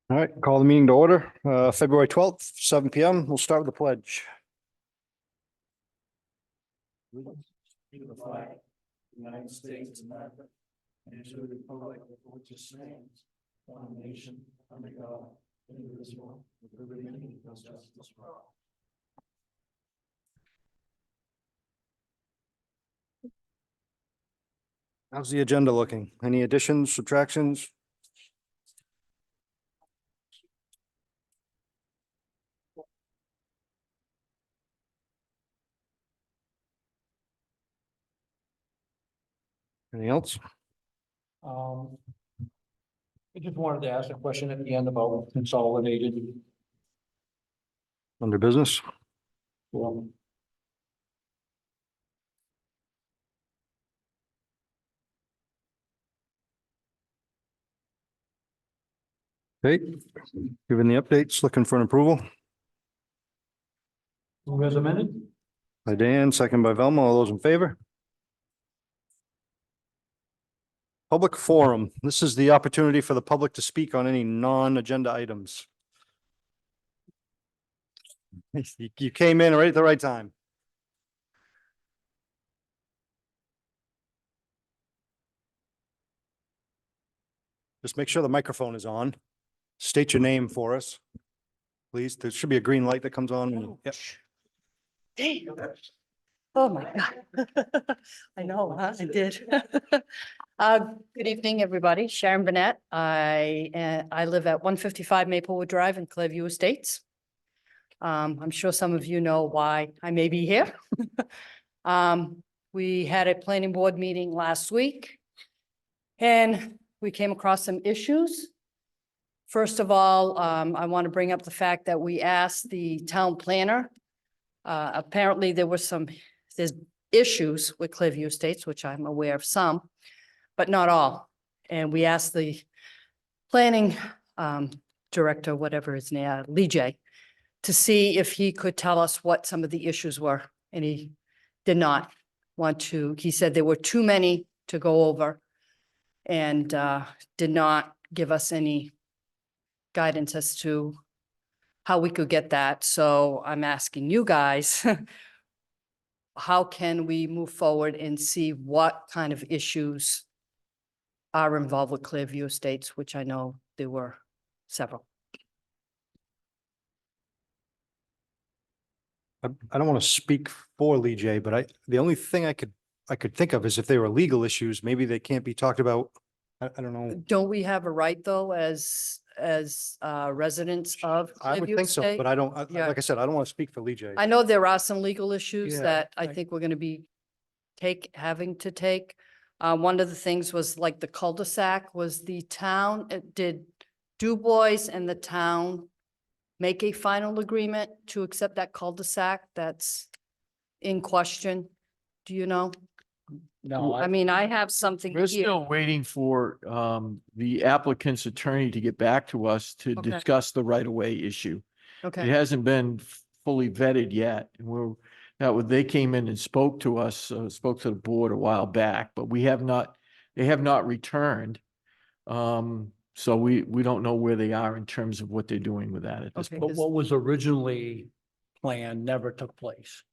All right, call the meeting to order, February 12th, 7 PM. We'll start with the pledge. To the flag, United States of America, and to the republic for which it stands, one nation, under God, indivisible, with liberty and justice for all. How's the agenda looking? Any additions, subtractions? Anything else? I just wanted to ask a question at the end about consolidated. Under business? Well, Okay, given the updates, looking for an approval who has amended? by Dan, second by Velma. All those in favor? Public forum. This is the opportunity for the public to speak on any non-agenda items. You came in right at the right time. Just make sure the microphone is on. State your name for us, please. There should be a green light that comes on. Yep. Damn. Oh, my God. I know, huh? I did. Good evening, everybody. Sharon Burnett. I live at 155 Maplewood Drive in Clearview Estates. I'm sure some of you know why I may be here. We had a planning board meeting last week, and we came across some issues. First of all, I want to bring up the fact that we asked the town planner. Apparently there's issues with Clearview Estates, which I'm aware of some, but not all. And we asked the planning director, whatever his name, Lee J, to see if he could tell us what some of the issues were. And he did not want to. He said there were too many to go over and did not give us any guidance as to how we could get that. So I'm asking you guys, how can we move forward and see what kind of issues are involved with Clearview Estates, which I know there were several. I don't want to speak for Lee J, but the only thing I could think of is if they were legal issues, maybe they can't be talked about. I don't know. Don't we have a right, though, as residents of I would Clearview think so, Estate? but I don't, Yeah. like I said, I don't want to speak for Lee J. I know there are some legal issues Yeah, that I think we're gonna be having to take. One of the things was like the cul-de-sac was the town, did Du Bois and the town make a final agreement to accept that cul-de-sac that's in question? Do you know? No, I mean, I have something We're here. still waiting for the applicant's attorney to get back to us to Okay. discuss the right-of-way issue. It Okay, hasn't been fully vetted yet. They came in and spoke to us, spoke to the board a while back, but they have not returned. So we don't know where they are in terms of what they're doing with that at this Okay. point. but what was originally planned never took place,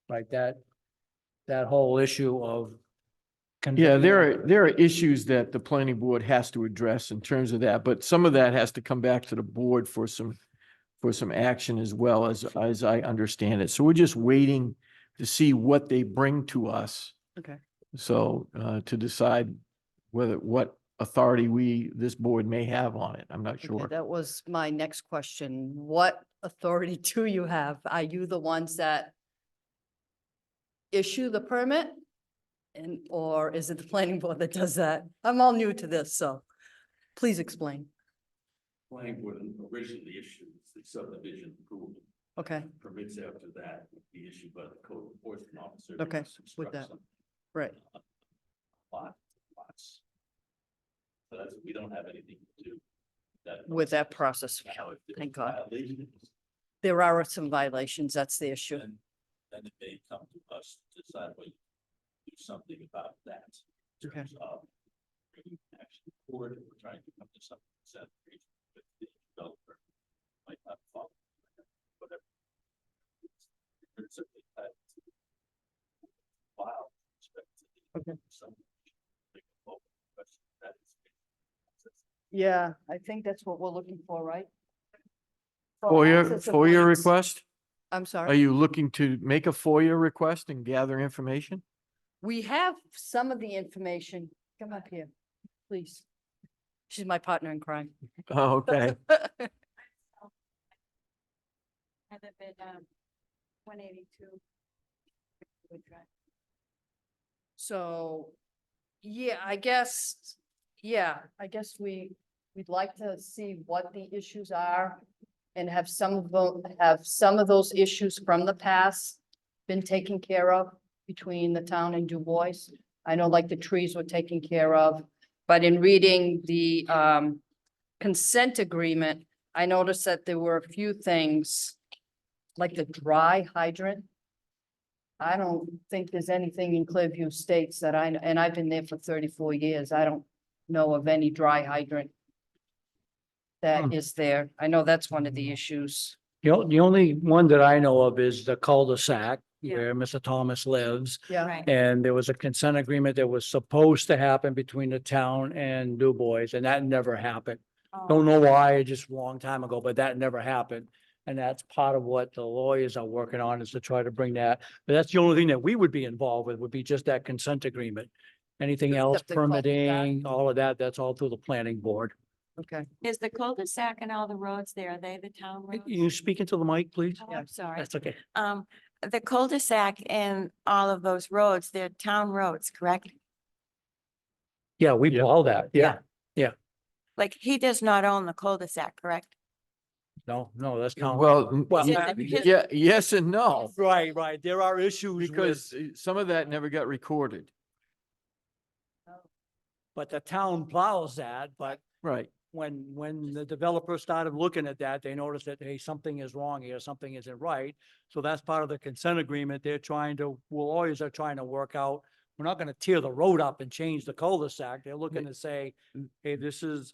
right? That whole issue of. Yeah, there are issues that the planning board has to address in terms of that, but some of that has to come back to the board for some action as well, as I understand it. So we're just waiting to see what they bring to us. okay. So to decide what authority this board may have on it. I'm not Okay, sure. that was my next question. What authority do you have? Are you the ones that issue the permit? Or is it the planning board that does that? I'm all new to this, so please explain. Planning board originally issued the subdivision approval. Okay, Permits after that would be issued by the code enforcement officer. Okay, to with construct that. some right. Lots. So we don't have anything to do With that process. Now, if there's Thank God. violations, There are some violations. That's the issue. then it may come to us to decide whether to do something about that. In Okay. terms of bringing action forward, we're trying to come to some consent with the developer might not follow, whatever. It's a big fact. Wow. Okay. Some. Make a vote, but that is- Yeah, I think that's what we're looking for, right? FOIA, FOIA request? I'm Are sorry. you looking to make a FOIA request and gather information? We have some of the information. Come up here, please. She's my partner in crime. Oh, okay. I live at 182. So, yeah, I guess we'd like to see what the issues are and have some of those issues from the past been taken care of between the town and Du Bois. I know like the trees were taken care of, but in reading the consent agreement, I noticed that there were a few things like the dry hydrant. I don't think there's anything in Clearview Estates that and I've been there for 34 years. I don't know of any dry hydrant that is there. I know that's one of the issues. The only one that I know of is the cul-de-sac Yeah. where Mr. Thomas lives. Yeah, Right. And there was a consent agreement that was supposed to happen between the town and Du Bois, and that never happened. Don't know why, just a long time ago, but that never happened. And that's part of what the lawyers are working on, is to try to bring that. But that's the only thing that we would be involved with, would be just that consent agreement. Anything else, Except the cul-de-sac. permitting, all of that, that's all through the planning board. okay. Is the cul-de-sac and all the roads there, are they the town roads? You speak into the mic, please? Oh, I'm sorry. That's okay. The cul-de-sac and all of those roads, they're town roads, correct? Yeah, we Yeah. plow that. Yeah. Like, he does not own the cul-de-sac, correct? No, that's town. Well, Well, Is it I- the- yeah, yes and no, Right. There are issues with, because some of that never got recorded. but the town plows that, but Right. when the developer started looking at that, they noticed that, hey, something is wrong here, something isn't right. So that's part of the consent agreement. Lawyers are trying to work out. We're not gonna tear the road up and change the cul-de-sac. They're looking to say, hey,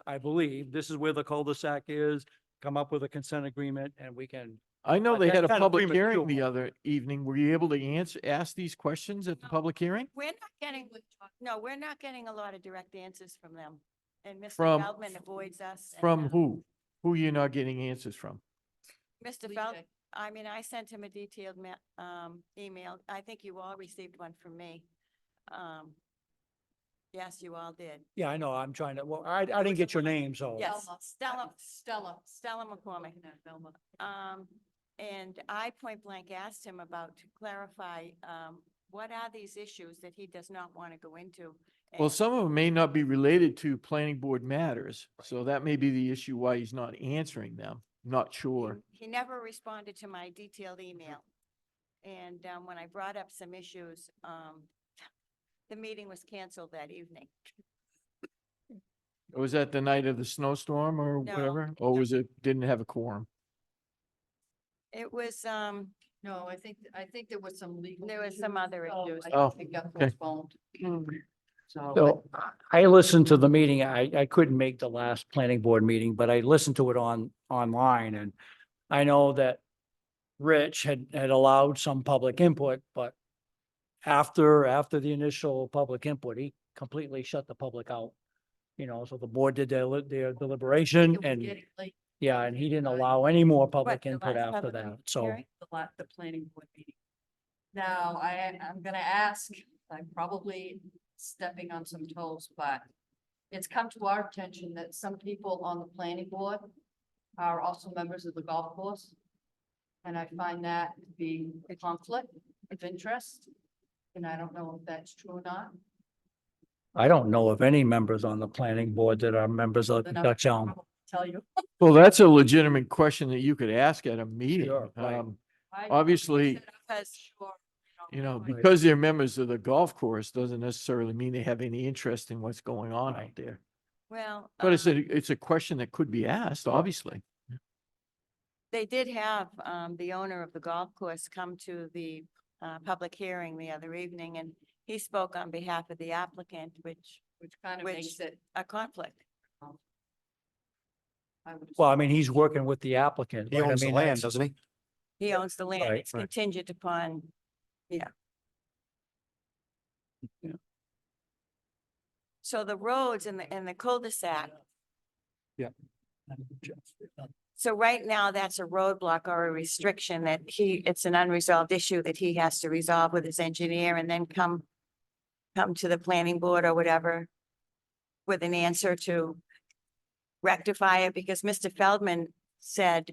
I believe, this is where the cul-de-sac is. Come up with a consent agreement and we can. I know But they that's had a kind of public hearing the premature. other evening. Were you able to ask these questions at the public hearing? We're not getting, no, we're not getting a lot of direct answers from them. And Mr. From- Feldman avoids us. and, From who? Who you're not getting answers from? Mr. Feld, I mean, I sent him a detailed email. I think you all received one from me. Yes, you all did. Yeah, I know. I'm trying to, well, I didn't get your name, so. Yes, Stella Stella. McCormick. And I point blank asked him about, to clarify, what are these issues that he does not want to go into? Well, And some of them may not be related to planning board matters, so that may be the issue why he's not answering them. Not sure. He never responded to my detailed email. And, when I brought up some issues, the meeting was canceled that evening. Was that the night of the snowstorm or No, whatever? Or no. was it, didn't have a quorum? It was, No, I think there was some legal. There was some issues, other so issues. I Oh, think it got okay. postponed. So, So I listened to the meeting. I couldn't make the last planning board meeting, but I listened to it online, and I know that Rich had allowed some public input, but after the initial public input, he completely shut the public out. So the board did their deliberation it was and, getting late, yeah, and he didn't allow any more public the input last after public that, so. hearing? the planning board meeting. Now, I'm gonna ask, I'm probably stepping on some toes, but it's come to our attention that some people on the planning board are also members of the golf course. And I find that to be a conflict of interest. And I don't know if that's true or not. I don't know of any members on the planning board that are members of Then I'll Dutch Elm. probably Tell you. Well, that's a legitimate question that you could ask at a meeting. Sure, right. Obviously, because you know, Right. because they're members of the golf course doesn't necessarily mean they have any interest in what's going on out there. well. But it's a question that could be asked, obviously. They did have, the owner of the golf course come to the, public hearing the other evening, and he spoke on behalf of the applicant, which Which kind of Which- makes it, a conflict. Well, I mean, he's working with the applicant. He right? I owns the mean, land, that's- doesn't he? He owns the land. Right, It's right. contingent upon, yeah. Yeah. So the roads and the cul-de-sac. Yeah. So right now, that's a roadblock or a restriction that it's an unresolved issue that he has to resolve with his engineer and then come to the planning board or whatever with an answer to rectify it, because Mr. Feldman said,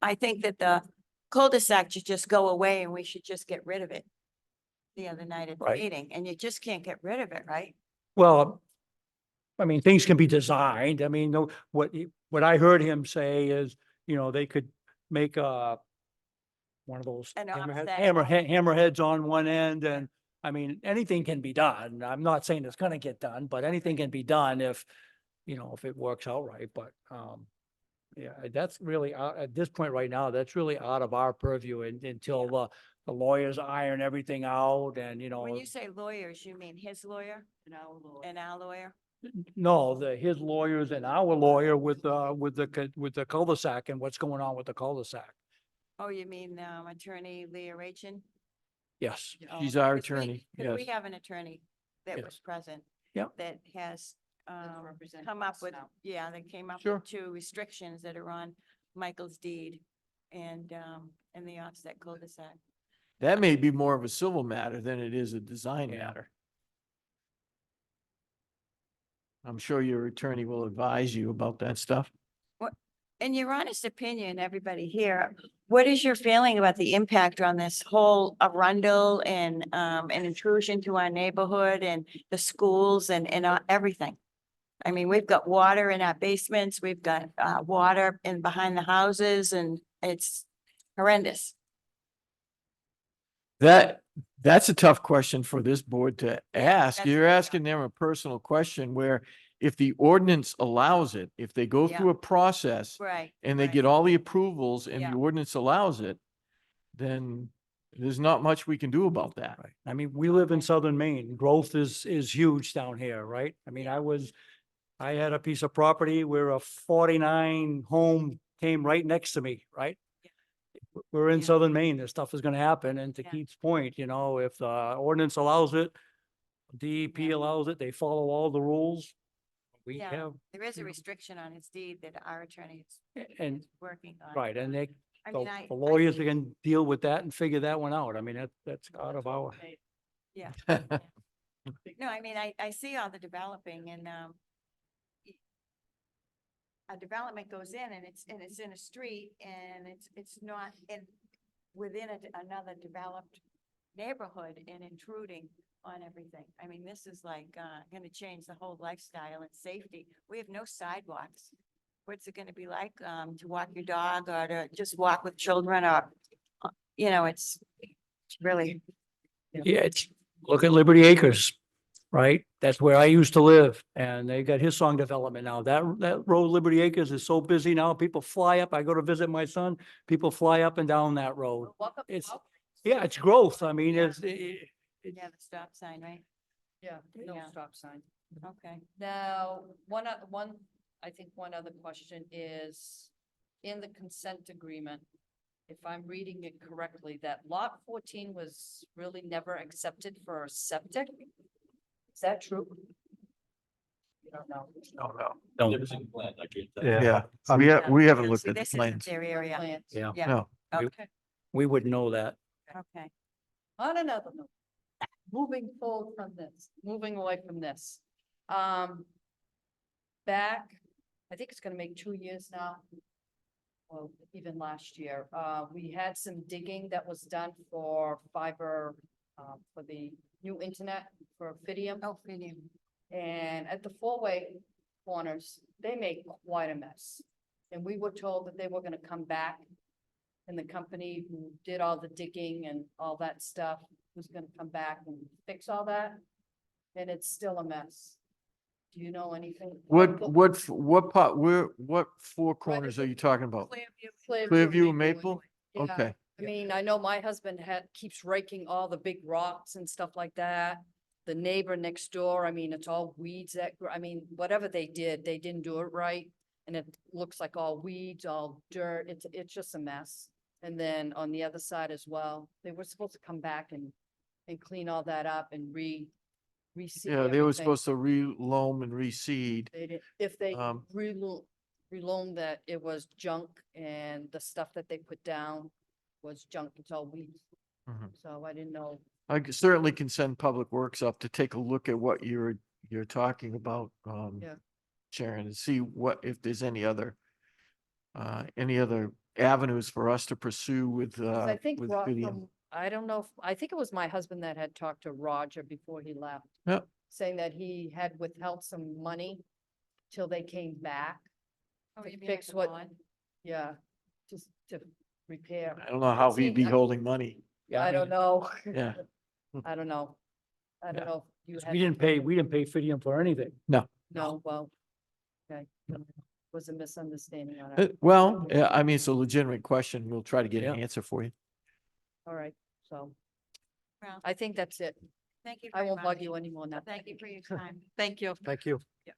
I think that the cul-de-sac should just go away and we should just get rid of it the other night at the Right. meeting, and you just can't get rid of it, right? Well, I mean, things can be designed. I mean, what I heard him say is, they could make one of those An hammerhead, offset. hammerheads on one end, and I mean, anything can be done. I'm not saying it's gonna get done, but anything can be done if it works out right, but, yeah, that's really, at this point right now, that's really out of our purview until the lawyers iron everything out and, When you say lawyers, you mean his lawyer and our lawyer? no, his lawyers and our lawyer with the cul-de-sac and what's going on with the cul-de-sac. Oh, you mean, attorney Leah Rachin? Yes, She's our Because we- attorney, 'cause We yes. have an attorney that Yes. was present. Yep. That has, representing come up us with, now. yeah, they came up Sure. with 2 restrictions that are on Michael's deed and the offset cul-de-sac. That may be more of a civil matter than it is a design Yeah. matter. I'm sure your attorney will advise you about that stuff. In your honest opinion, everybody here, what is your feeling about the impact on this whole Arundel and an intrusion to our neighborhood and the schools and everything? I mean, we've got water in our basements, we've got water in behind the houses, and it's horrendous. That's a tough question for this board to ask. that's You're very asking them a personal question where if the ordinance allows it, if they go Yeah. through a process Right. and they right. get all the approvals and Yeah. the ordinance allows it, then there's not much we can do about that. Right. I mean, we live in southern Maine. Growth is huge down here, right? I mean, I had a piece of property where a 49 home came right next to me, right? We're in Yeah. southern Maine. This stuff is gonna happen. And to Yeah. Keith's point, if the ordinance allows it, DEP Yeah. allows it, they follow all the rules. We Yeah. have, There is a you know. restriction on his deed that our attorney and, is working on. right, and I the mean, the lawyers are gonna deal with that and figure that one out. I mean, that's out of our. Yeah. No, I mean, I see all the developing and, a development goes in and it's in a street and it's not within another developed neighborhood and intruding on everything. I mean, this is like, gonna change the whole lifestyle and safety. We have no sidewalks. What's it gonna be like, to walk your dog or to just walk with children or, it's really. Yeah, look at Liberty Acres, right? That's where I used to live and they got his song development now. That road, Liberty Acres, is so busy now. People fly up. I go to visit my son. People fly up and down that road. It's, yeah, it's growth. I mean, Yeah, the stop sign, right? Yeah, no Yeah. stop sign. Okay. Now, I think one other question is, in the consent agreement, if I'm reading it correctly, that lot 14 was really never accepted for septic? Is that true? You don't know. don't, Everything planned, I can't tell. Yeah, Yeah. we haven't looked See, at the this isn't plans. their area. Plans. yeah, Yeah, No, okay, we wouldn't know that. okay. On another note, moving forward from this, moving away from this. Back, I think it's gonna make 2 years now. Well, even last year, we had some digging that was done for fiber, for the new internet for Fidium. Oh, Fidium. And at the four-way corners, they made quite a mess. And we were told that they were gonna come back. And the company who did all the digging and all that stuff was gonna come back and fix all that. And it's still a mess. Do you know anything? what part, what four corners are you talking about? Clearview and Maple? Yeah. Okay, I mean, I know my husband keeps raking all the big rocks and stuff like that. The neighbor next door, I mean, it's all weeds I mean, whatever they did, they didn't do it right. and it looks like all weeds, all dirt. It's just a mess. And then on the other side as well, they were supposed to come back and clean all that up and reseed Yeah, they were everything. supposed to reloam and reseed. They did, if they Um, reloaned that, it was junk and the stuff that they put down was junk. It's all weeds. Mhm. So I didn't know. Certainly can send Public Works up to take a look at what you're talking about, Yeah. Sharon, and see if there's any other avenues for us to pursue with, 'Cause I think video. I don't know, I think it was my husband that had talked to Roger before he left. Yep. Saying that he had withheld some money till they came back. Oh, to you mean like fix a what- bond? Yeah, just to repair. I don't know how he'd be See, holding money. I don't know. Yeah. I don't know. I don't Yeah. know. if You We had, didn't pay Fidium for anything. no, well, okay, was a misunderstanding on it. Well, yeah, I mean, it's a legitimate question. We'll try to get an Yeah. answer for you. All right, so Well, I think that's it. thank you. I very won't bug much. you anymore now. Thank you for your time. Thank you. Thank you. Yeah.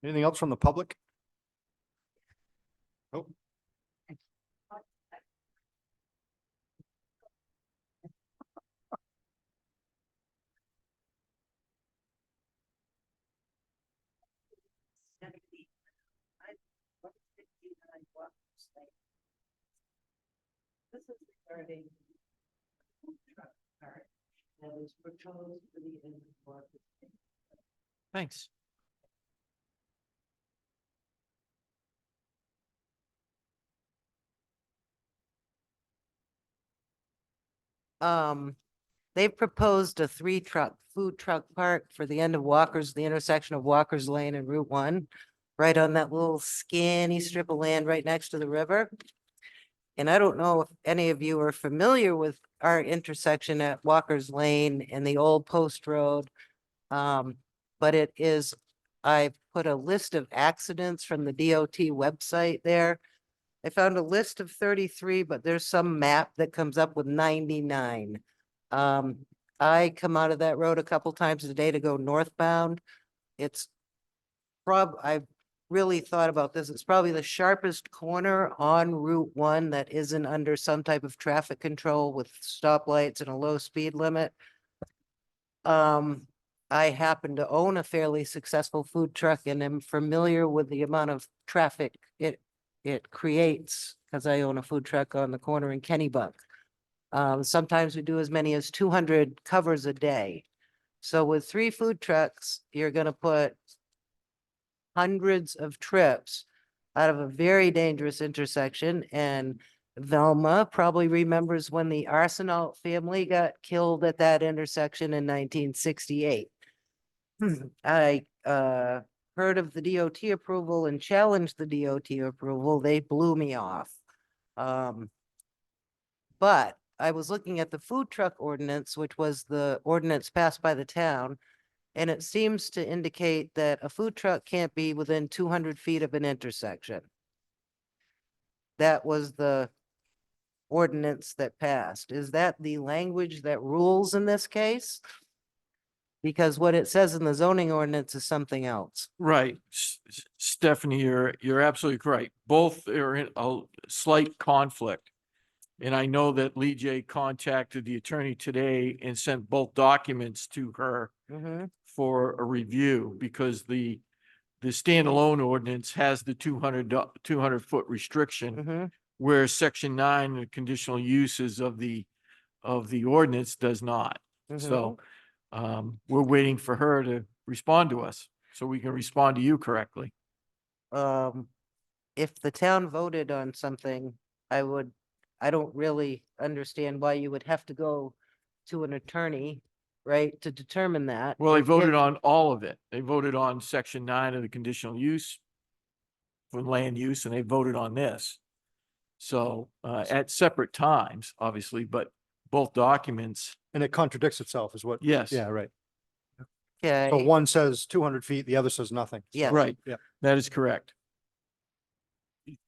Anything else from the public? Oh, This is regarding that is proposed for the end of Market. Thanks. They've proposed a 3-truck food truck park for the end of Walker's, the intersection of Walker's Lane and Route 1, right on that little skinny strip of land right next to the river. And I don't know if any of you are familiar with our intersection at Walker's Lane and the old post road. But it is, I put a list of accidents from the DOT website there. I found a list of 33, but there's some map that comes up with 99. I come out of that road a couple times a day to go northbound. It's I've really thought about this. It's probably the sharpest corner on Route 1 that isn't under some type of traffic control with stoplights and a low speed limit. I happen to own a fairly successful food truck and am familiar with the amount of traffic it creates because I own a food truck on the corner in Kennebuck. Sometimes we do as many as 200 covers a day. So with 3 food trucks, you're gonna put hundreds of trips out of a very dangerous intersection. And Velma probably remembers when the Arsenault family got killed at that intersection in 1968. I heard of the DOT approval and challenged the DOT approval. They blew me off. But I was looking at the food truck ordinance, which was the ordinance passed by the town. And it seems to indicate that a food truck can't be within 200 feet of an intersection. That was the ordinance that passed. Is that the language that rules in this case? Because what it says in the zoning ordinance is something else. Right. Stephanie, you're absolutely correct. Both are in a slight conflict. And I know that Lee J contacted the attorney today and sent both documents to her for a review because the standalone ordinance has the 200 foot restriction, where section 9, the conditional uses of the ordinance does not. So we're waiting for her to respond to us so we can respond to you correctly. If the town voted on something, I don't really understand why you would have to go to an attorney, right, to determine that. Well, they If- voted on all of it. They voted on section 9 of the conditional use for land use, and they voted on this. So at separate times, obviously, but both documents, and it contradicts itself is what, yes. yeah, right. Okay. So one says 200 feet, the other says nothing. So- Yes. Right. Yeah. That is correct.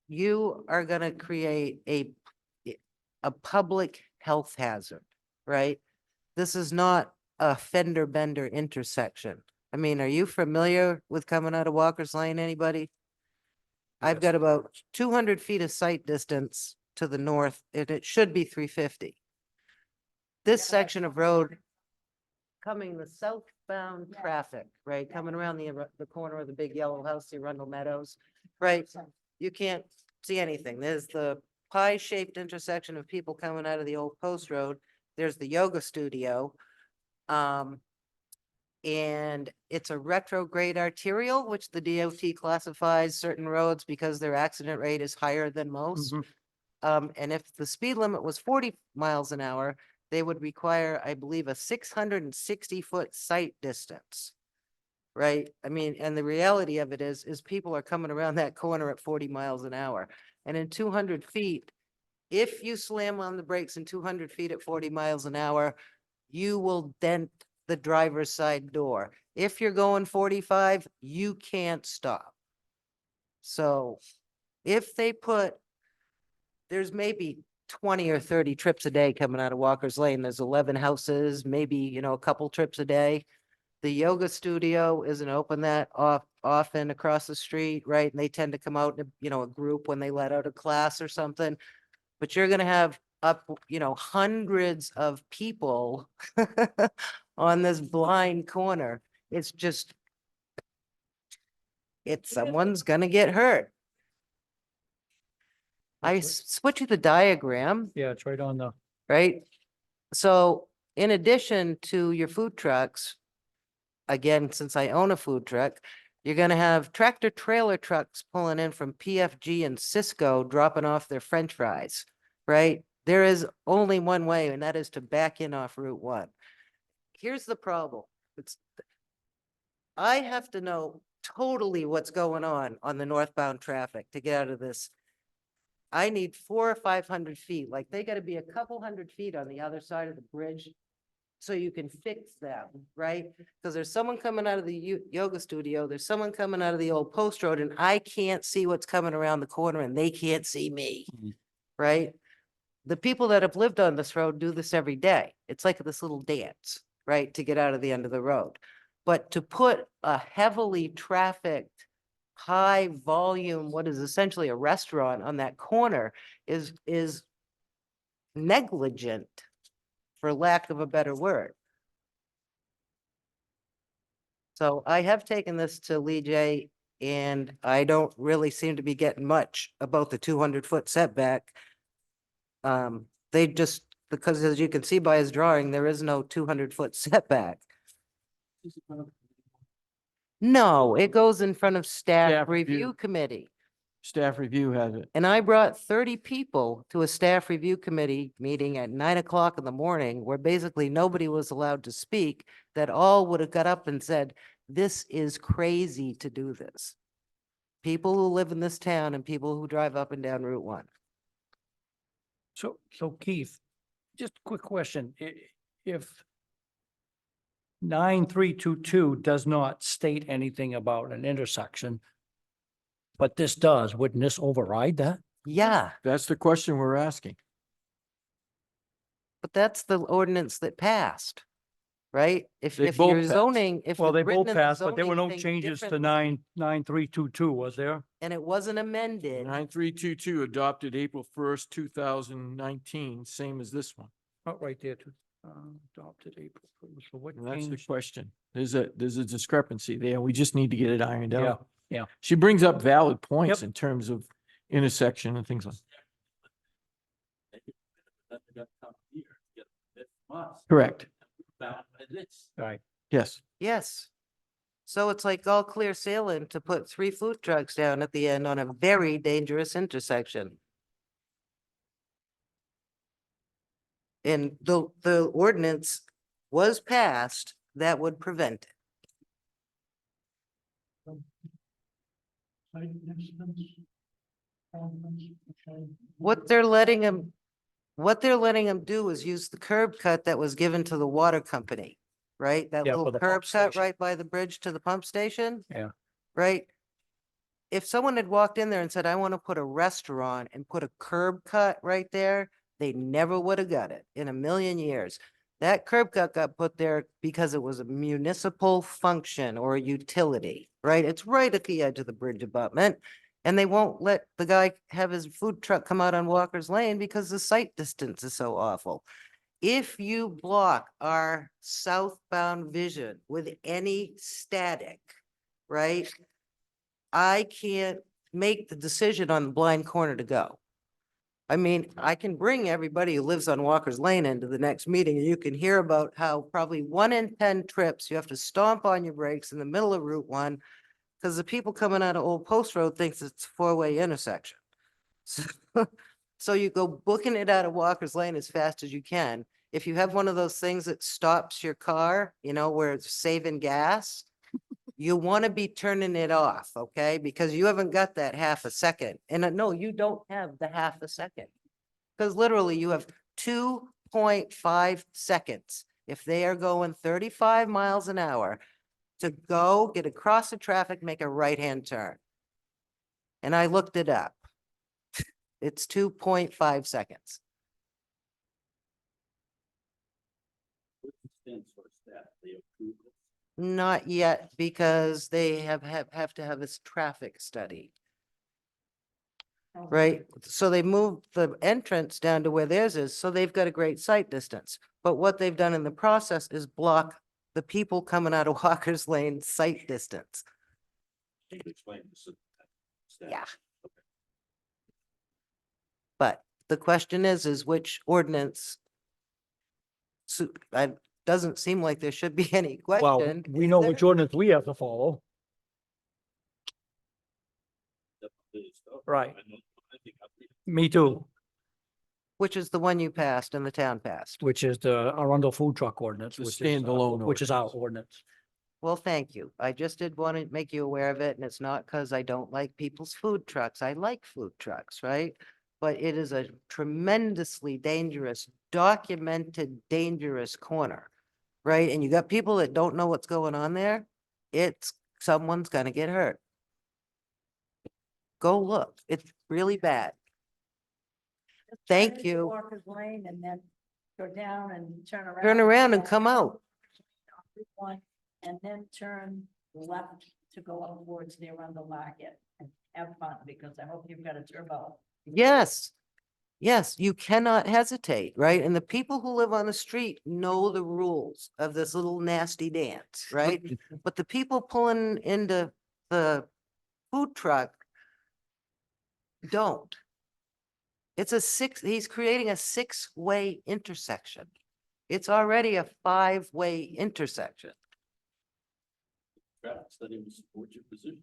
You are gonna create a public health hazard, right? This is not a fender bender intersection. I mean, are you familiar with coming out of Walker's Lane, anybody? I've Yes. got about 200 feet of sight distance to the north, and it should be 350. This section of road coming the southbound traffic, right, coming around the corner of the big yellow house, the Arundel Meadows, right? You can't see anything. There's the pie-shaped intersection of people coming out of the old post road. There's the yoga studio. And it's a retrograde arterial, which the DOT classifies certain roads because their accident rate is higher than most. And if the speed limit was 40 miles an hour, they would require, I believe, a 660-foot sight distance. Right? I mean, and the reality of it is people are coming around that corner at 40 miles an hour. And in 200 feet, if you slam on the brakes in 200 feet at 40 miles an hour, you will dent the driver's side door. If you're going 45, you can't stop. So if they put, there's maybe 20 or 30 trips a day coming out of Walker's Lane. There's 11 houses, maybe, a couple trips a day. The yoga studio isn't open that often across the street, right? And they tend to come out in a group when they let out a class or something. But you're gonna have up, hundreds of people on this blind corner. It's just, someone's gonna get hurt. I switch you the diagram, Yeah, it's right on the. right? So in addition to your food trucks, again, since I own a food truck, you're gonna have tractor trailer trucks pulling in from PFG and Cisco, dropping off their French fries, right? There is only one way, and that is to back in off Route 1. Here's the problem. I have to know totally what's going on the northbound traffic to get out of this. I need 400 or 500 feet, like they gotta be a couple hundred feet on the other side of the bridge so you can fix them, right? Because there's someone coming out of the yoga studio, there's someone coming out of the old post road, and I can't see what's coming around the corner and they can't see me, right? The people that have lived on this road do this every day. It's like this little dance, right, to get out of the end of the road. But to put a heavily trafficked, high volume, what is essentially a restaurant on that corner is negligent, for lack of a better word. So I have taken this to Lee J, and I don't really seem to be getting much about the 200-foot setback. They just, because as you can see by his drawing, there is no 200-foot setback. No, it goes in front of staff Staff review review. committee. Staff review has it. And I brought 30 people to a staff review committee meeting at 9 o'clock in the morning, where basically nobody was allowed to speak, that all would have got up and said, this is crazy to do this. People who live in this town and people who drive up and down Route 1. So Keith, just a quick question. If 9322 does not state anything about an intersection, but this does, wouldn't this override that? Yeah, That's the question we're asking. but that's the ordinance that passed, right? If They if both you're passed. zoning, if. Well, it's they written both in the passed, but there were no zoning thing changes to differently, 9322, was there? And it wasn't amended. 9322 adopted April 1st, 2019, same as this one. Oh, right there too. Adopted April 1st. So what And that's the changed? question. There's a discrepancy there. We just need to get it ironed Yeah, out. yeah. She brings up valid points Yep. in terms of intersection and things like. Correct. Right. Yes. Yes. So it's like all clear sailing to put 3 food trucks down at the end on a very dangerous intersection. And the ordinance was passed that would prevent it. What they're letting them do is use the curb cut that was given to the water company, right? That Yeah, for little the curb pump cut station. right by the bridge to the pump station. Yeah. Right? If someone had walked in there and said, I want to put a restaurant and put a curb cut right there, they never would have got it in a million years. That curb cut got put there because it was a municipal function or a utility, right? It's right at the edge of the bridge abutment. And they won't let the guy have his food truck come out on Walker's Lane because the sight distance is so awful. If you block our southbound vision with any static, right? I can't make the decision on the blind corner to go. I mean, I can bring everybody who lives on Walker's Lane into the next meeting and you can hear about how probably 1 in 10 trips, you have to stomp on your brakes in the middle of Route 1 because the people coming out of Old Post Road thinks it's a four-way intersection. So, so you go booking it out of Walker's Lane as fast as you can. If you have one of those things that stops your car, you know, where it's saving gas, you want to be turning it off, okay? Because you haven't got that half a second. And no, you don't have the half a second. Because literally you have 2.5 seconds. If they are going 35 miles an hour to go get across the traffic, make a right-hand turn. And I looked it up. It's 2.5 seconds. What stands for staff? They approve it. Not yet, because they have to have this traffic study. Right? So they moved the entrance down to where theirs is, so they've got a great sight distance. But what they've done in the process is block the people coming out of Walker's Lane sight distance. Can you explain this? Staff? Yeah. But the question is which ordinance? So, I doesn't seem like there should be any Well, question. we is know there? which ordinance we have to follow. Definitely so. Right. I think I'm reading. Me too, Which is the one you passed and the town passed. which is the Arundel food truck ordinance, The which is, standalone which is our ordinance. Well, thank you. I just did want to make you aware of it, and it's not because I don't like people's food trucks. I like food trucks, right? But it is a tremendously dangerous, documented dangerous corner, right? And you got people that don't know what's going on there. Someone's gonna get hurt. Go look. It's really bad. Thank you. Walker's Lane and then go down and turn around. Turn around and come out. One, and then turn left to go up towards the Arundel Market and have fun, because I hope you've got a turbo. Yes. Yes, you cannot hesitate, right? And the people who live on the street know the rules of this little nasty dance, right? But the people pulling into the food truck don't. He's creating a 6-way intersection. It's already a 5-way intersection. Traffic study will support your position.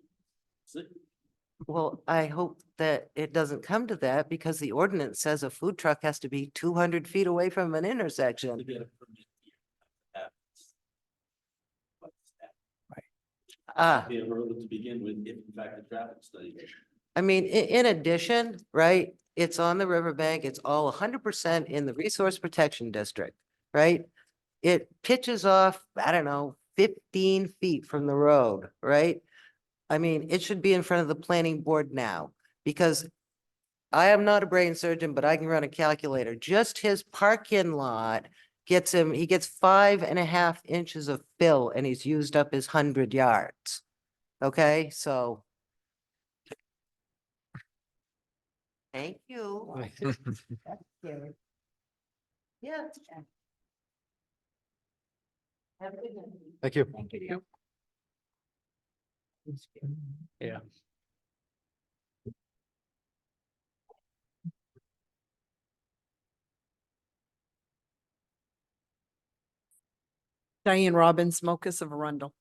See? Well, I hope that it doesn't come to that because the ordinance says a food truck has to be 200 feet away from an intersection. To get a permit here, happens. What's that? Ah. Be a hurdle to begin with, if in fact the traffic study. I mean, in addition, right, it's on the riverbank, it's all 100% in the resource protection district, right? It pitches off, I don't know, 15 feet from the road, right? I mean, it should be in front of the planning board now, because I am not a brain surgeon, but I can run a calculator. Just his parking lot gets him, he gets 5.5 inches of fill and he's used up his 100 yards. Okay, so. Thank you. That's scary. Yeah. Have a good one. Thank you. Thank you. Yeah. Diane Robbins, Mocus of Arundel.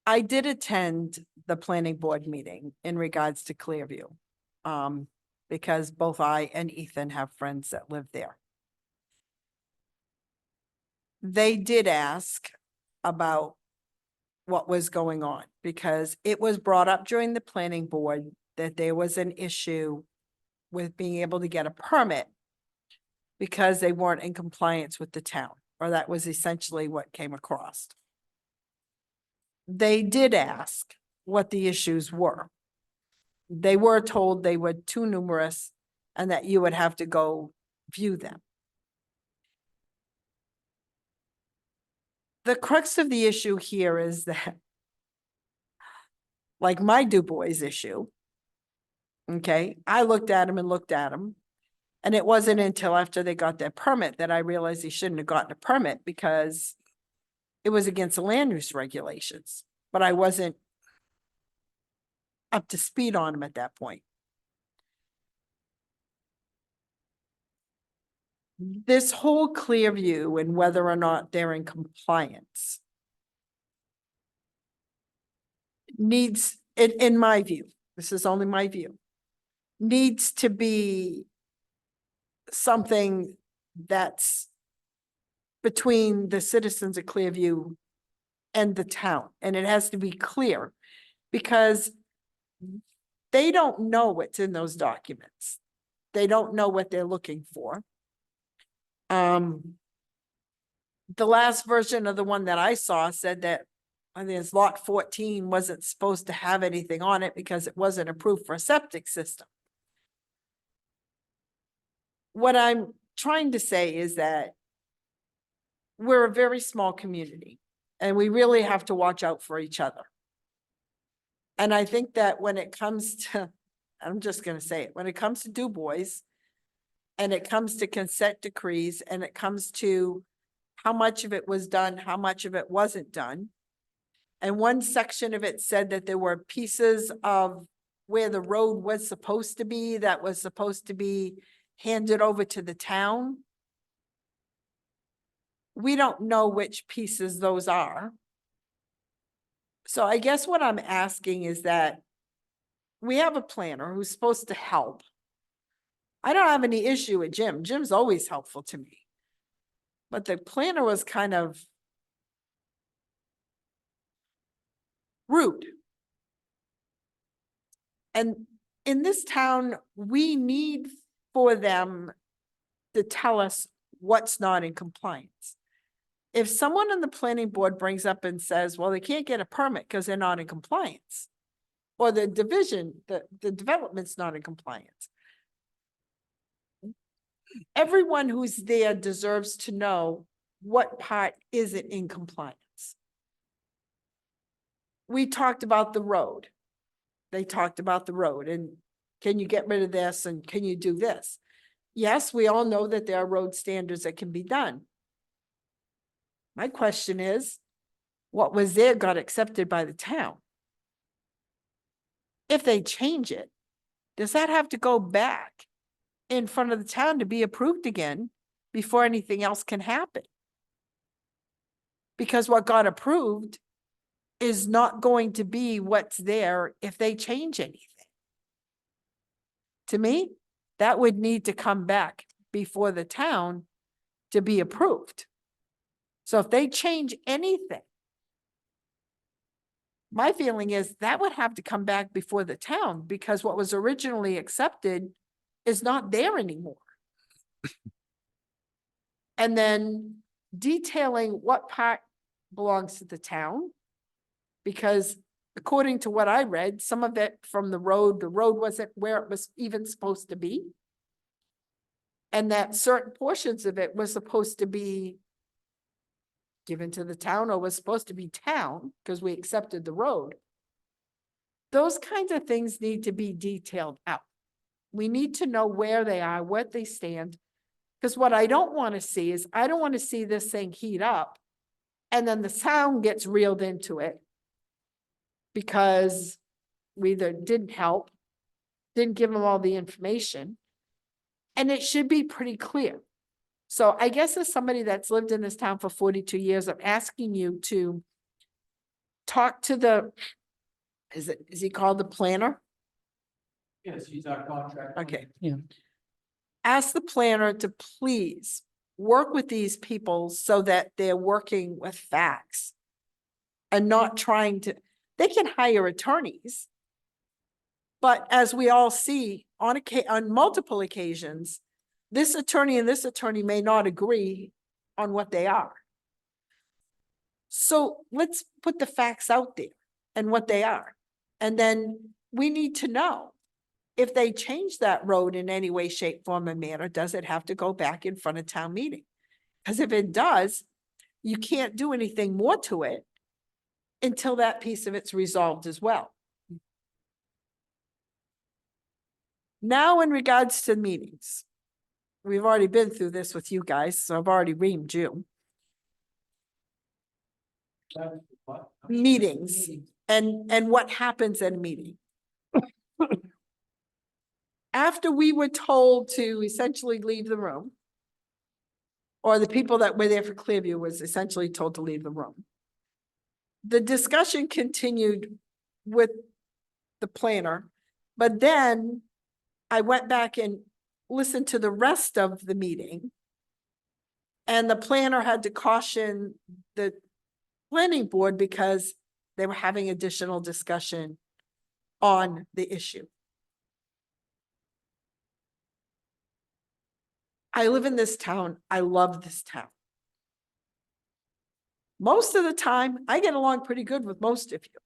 I did attend the planning board meeting in regards to Clearview. Because both I and Ethan have friends that live there. They did ask about what was going on, because it was brought up during the planning board that there was an issue with being able to get a permit because they weren't in compliance with the town, or that was essentially what came across. They did ask what the issues were. They were told they were too numerous and that you would have to go view them. the crux of the issue here is that, like my Du Bois issue, okay, I looked at him and looked at him. And it wasn't until after they got their permit that I realized he shouldn't have gotten a permit because it was against the land use regulations, but I wasn't up to speed on him at that point. This whole clear view and whether or not they're in compliance needs, in my view, this is only my view, needs to be something that's between the citizens of Clearview and the town, and it has to be clear because they don't know what's in those documents. They don't know what they're looking for. The last version of the one that I saw said that I think it's lot 14 wasn't supposed to have anything on it because it wasn't approved for a septic system. What I'm trying to say is that we're a very small community and we really have to watch out for each other. And I think that when it comes to, I'm just going to say it, when it comes to Du Bois and it comes to consent decrees and it comes to how much of it was done, how much of it wasn't done. And one section of it said that there were pieces of where the road was supposed to be that was supposed to be handed over to the town. We don't know which pieces those are. So I guess what I'm asking is that we have a planner who's supposed to help. I don't have any issue with Jim. Jim's always helpful to me. But the planner was kind of rude. And in this town, we need for them to tell us what's not in compliance. If someone on the planning board brings up and says, well, they can't get a permit because they're not in compliance, or the division, the development's not in compliance, everyone who's there deserves to know what part isn't in compliance. We talked about the road. They talked about the road and can you get rid of this and can you do this? Yes, we all know that there are road standards that can be done. My question is, what was there got accepted by the town? If they change it, does that have to go back in front of the town to be approved again before anything else can happen? Because what got approved is not going to be what's there if they change anything. To me, that would need to come back before the town to be approved. So if they change anything, my feeling is that would have to come back before the town because what was originally accepted is not there anymore. And then detailing what part belongs to the town, because according to what I read, some of it from the road wasn't where it was even supposed to be. And that certain portions of it was supposed to be given to the town or was supposed to be town because we accepted the road. Those kinds of things need to be detailed out. We need to know where they are, what they stand. Because what I don't want to see is I don't want to see this thing heat up and then the sound gets reeled into it because we either didn't help, didn't give them all the information, and it should be pretty clear. So I guess as somebody that's lived in this town for 42 years, I'm asking you to talk to the, is he called the planner? Yes, he's our contractor. Okay. Yeah. Ask the planner to please work with these people so that they're working with facts and not trying to, they can hire attorneys. But as we all see on multiple occasions, this attorney and this attorney may not agree on what they are. So let's put the facts out there and what they are. And then we need to know if they change that road in any way, shape, form, or manner, does it have to go back in front of town meeting? Because if it does, you can't do anything more to it until that piece of it's resolved as well. Now, in regards to meetings, we've already been through this with you guys, so I've already reamed you. Meetings and what happens at a meeting. After we were told to essentially leave the room, or the people that were there for Clearview was essentially told to leave the room, the discussion continued with the planner, but then I went back and listened to the rest of the meeting. And the planner had to caution the planning board because they were having additional discussion on the issue. I live in this town. I love this town. Most of the time, I get along pretty good with most of you.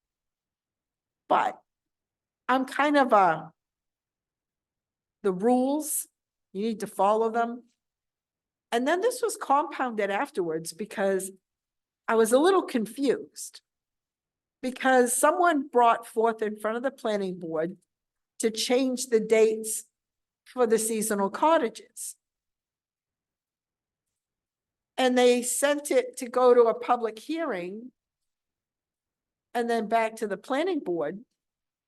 But I'm kind of the rules, you need to follow them. And then this was compounded afterwards because I was a little confused. Because someone brought forth in front of the planning board to change the dates for the seasonal cottages. And they sent it to go to a public hearing and then back to the planning board,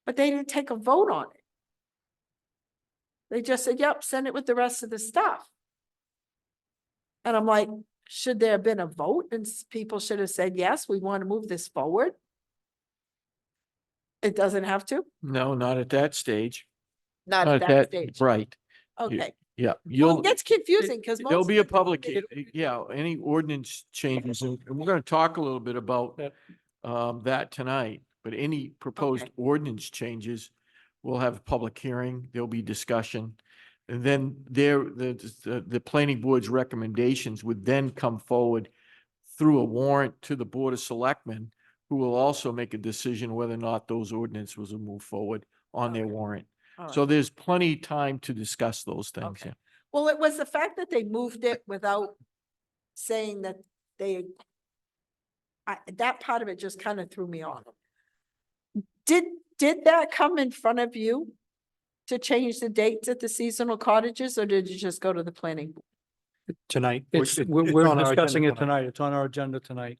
but they didn't take a vote on it. They just said, yep, send it with the rest of the stuff. And I'm like, should there have been a vote? And people should have said, yes, we want to move this forward. It doesn't have to? No, not at that stage. Not Not at that stage. Right. Okay. Yeah, Well, you'll, it gets confusing because there'll be a public, yeah, any ordinance changes, and we're gonna talk a little bit about that tonight, but any proposed Okay. ordinance changes, we'll have a public hearing, there'll be discussion. And then the planning board's recommendations would then come forward through a warrant to the Board of Selectmen, who will also make a decision whether or not those ordinances will move forward on their warrant. So there's plenty time to discuss those things. Okay. Yeah. Well, it was the fact that they moved it without saying that they, that part of it just kind of threw me off. Did that come in front of you to change the dates at the seasonal cottages, or did you just go to the planning? Tonight. It's, It's we're on our agenda discussing it tonight. It's on our agenda tonight.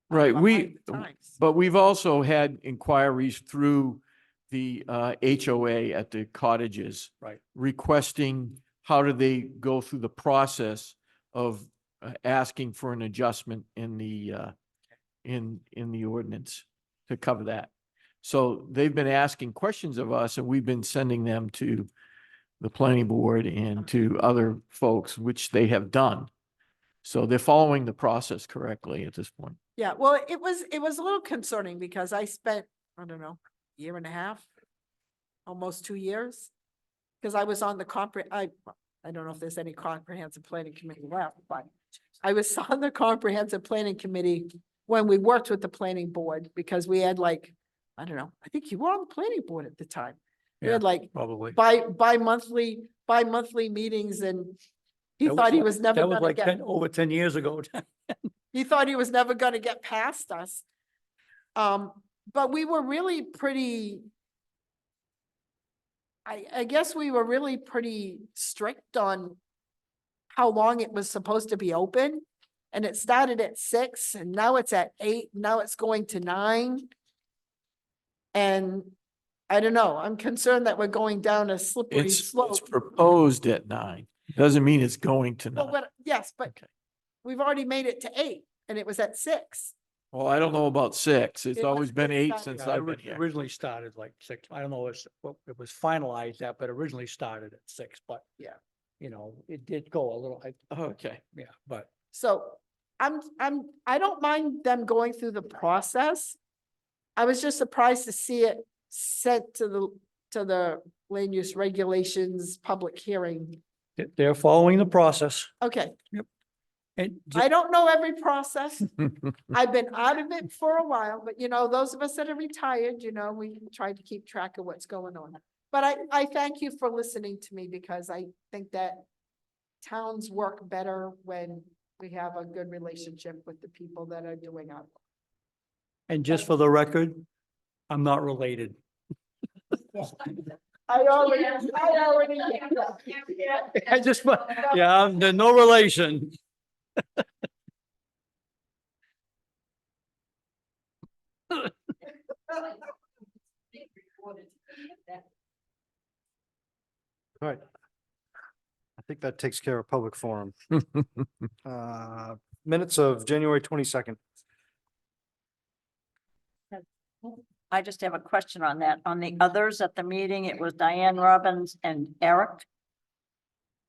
Right, I'm we, behind the times. but we've also had inquiries through the HOA at the cottages. Right. Requesting, how do they go through the process of asking for an adjustment in the in the ordinance to cover that. So they've been asking questions of us, and we've been sending them to the planning board and to other folks, which they have done. So they're following the process correctly at this point. Yeah, well, it was a little concerning because I spent, I don't know, year and a half, almost 2 years. Because I was on the I don't know if there's any comprehensive planning committee left, but I was on the comprehensive planning committee when we worked with the planning board, because we had like, I don't know, I think you were on the planning board at the time. We had like Probably. bi-monthly meetings, and he thought he was never That was gonna like get, over 10 years ago. he thought he was never gonna get past us. But we were really pretty, I guess we were really pretty strict on how long it was supposed to be open. And it started at 6 and now it's at 8, now it's going to 9. And I don't know, I'm concerned that we're going down a slippery It's slope. proposed at 9. Doesn't mean it's going to 9. Well, yes, but Okay. we've already made it to 8 and it was at 6. Well, I don't know about 6. It's It always was- been it 8 started- since Yeah, I've been here. Originally started like 6. I don't know what it was finalized at, but originally started at 6, but. Yeah. You know, it did go a little, Okay. yeah, but So I don't mind them going through the process. I was just surprised to see it sent to the land use regulations public hearing. they're following the process. Okay, And I don't know every process. I've been out of it for a while, but you know, those of us that are retired, you know, we try to keep track of what's going on. But I thank you for listening to me, because I think that towns work better when we have a good relationship with the people that are doing our. And just for the record, I'm not related. I already. I just, yeah, there's no relation. All right. I think that takes care of public forum. Minutes of January 22nd. I just have a question on that. On the others at the meeting, it was Diane Robbins and Eric.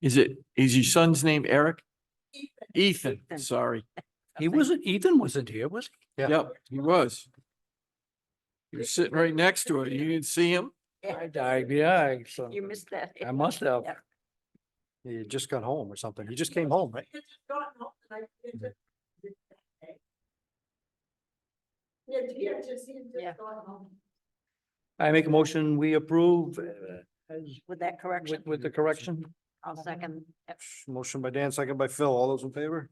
Is your son's name Eric? Ethan, Ethan. sorry. Ethan wasn't here, was he? Yeah. Yep, he was. He was sitting right next to her. You didn't see him? So You missed that. I must have. Yeah. You just got home or something. You just came home, right? Yeah. I make a motion, we approve With that correction, with the correction. I'll second. Motion by Dan, second by Phil. All those in favor?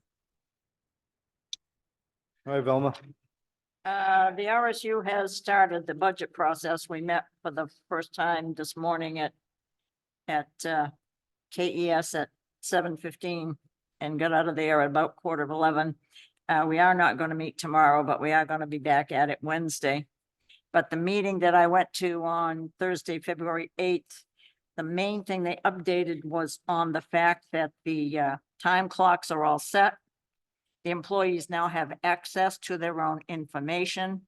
All right, Velma. The RSU has started the budget process. We met for the first time this morning at KES at 7:15 and got out of there at about 11:15. We are not going to meet tomorrow, but we are going to be back at it Wednesday. But the meeting that I went to on Thursday, February 8th, the main thing they updated was on the fact that the time clocks are all set. The employees now have access to their own information.